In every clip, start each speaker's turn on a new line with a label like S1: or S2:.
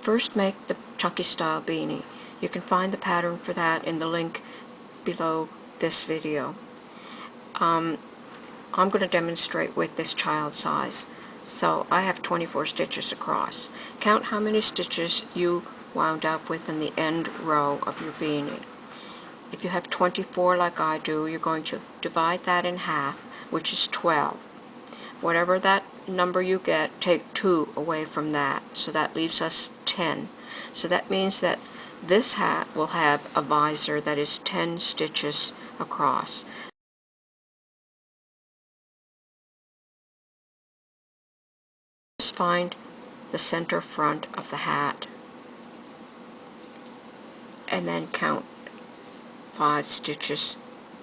S1: first make the chunky style beanie. You can find the pattern for that in the link below this video. I'm going to demonstrate with this child size. So I have 24 stitches across. Count how many stitches you wound up with in the end row of your beanie. If you have 24 like I do, you're going to divide that in half, which is 12. Whatever that number you get, take 2 away from that, so that leaves us 10. So that means that this hat will have a visor that is 10 stitches across. Just find the center front of the hat and then count 5 stitches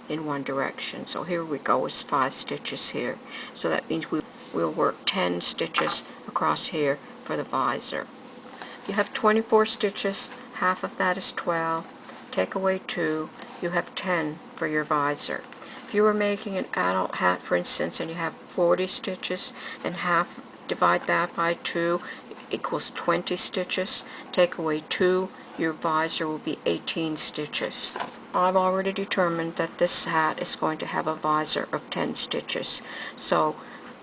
S1: in one direction. So here we go, is 5 stitches here. So that means we'll work 10 stitches across here for the visor. You have 24 stitches, half of that is 12. Take away 2, you have 10 for your visor. If you were making an adult hat, for instance, and you have 40 stitches, and divide that by 2 equals 20 stitches. Take away 2, your visor will be 18 stitches. I've already determined that this hat is going to have a visor of 10 stitches. So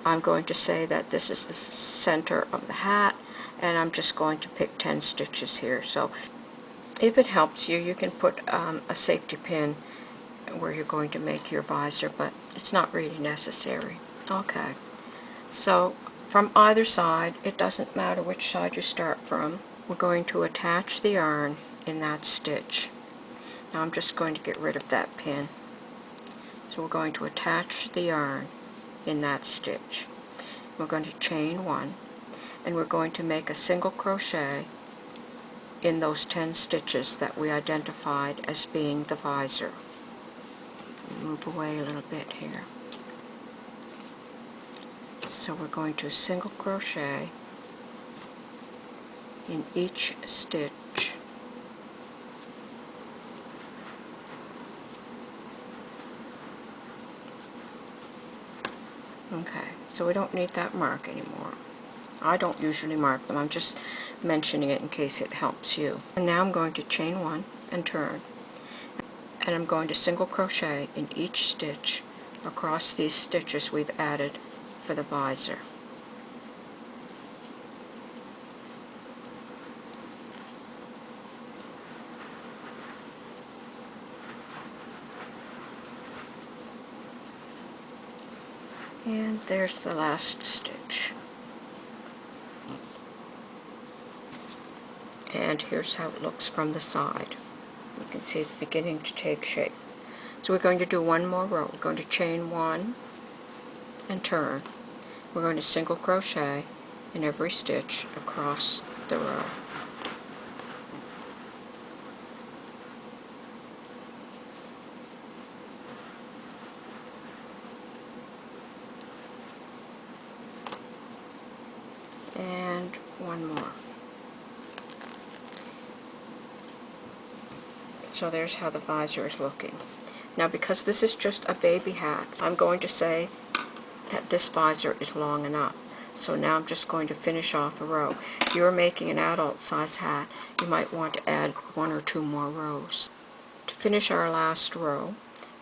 S1: I'm going to say that this is the center of the hat, and I'm just going to pick 10 stitches here. So if it helps you, you can put a safety pin where you're going to make your visor, but it's not really necessary. Okay, so from either side, it doesn't matter which side you start from, we're going to attach the yarn in that stitch. Now I'm just going to get rid of that pin. So we're going to attach the yarn in that stitch. We're going to chain 1, and we're going to make a single crochet in those 10 stitches that we identified as being the visor. Move away a little bit here. So we're going to single crochet in each stitch. Okay, so we don't need that mark anymore. I don't usually mark them, I'm just mentioning it in case it helps you. And now I'm going to chain 1 and turn. And I'm going to single crochet in each stitch across these stitches we've added for the visor. And there's the last stitch. And here's how it looks from the side. You can see it's beginning to take shape. So we're going to do one more row. We're going to chain 1 and turn. We're going to single crochet in every stitch across the row. And one more. So there's how the visor is looking. Now because this is just a baby hat, I'm going to say that this visor is long enough. So now I'm just going to finish off a row. If you're making an adult size hat, you might want to add 1 or 2 more rows. To finish our last row,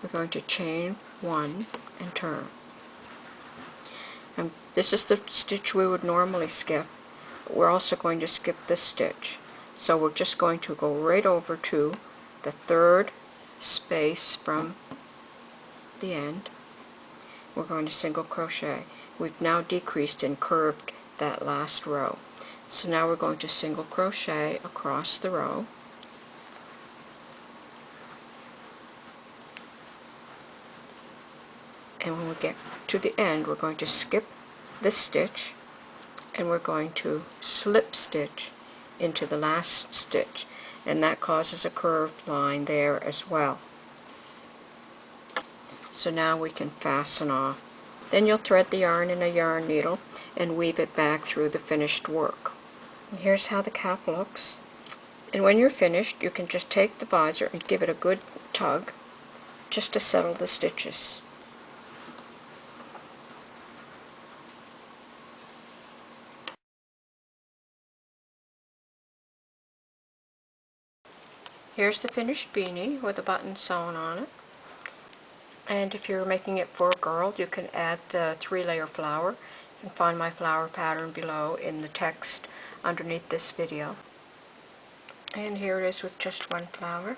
S1: we're going to chain 1 and turn. And this is the stitch we would normally skip. We're also going to skip this stitch. So we're just going to go right over to the 3rd space from the end. We're going to single crochet. We've now decreased and curved that last row. So now we're going to single crochet across the row. And when we get to the end, we're going to skip this stitch, and we're going to slip stitch into the last stitch, and that causes a curved line there as well. So now we can fasten off. Then you'll thread the yarn in a yarn needle and weave it back through the finished work. And here's how the cap looks. And when you're finished, you can just take the visor and give it a good tug just to settle the stitches. Here's the finished beanie with a button sewn on it. And if you're making it for a girl, you can add the 3-layer flower. You can find my flower pattern below in the text underneath this video. And here it is with just one flower.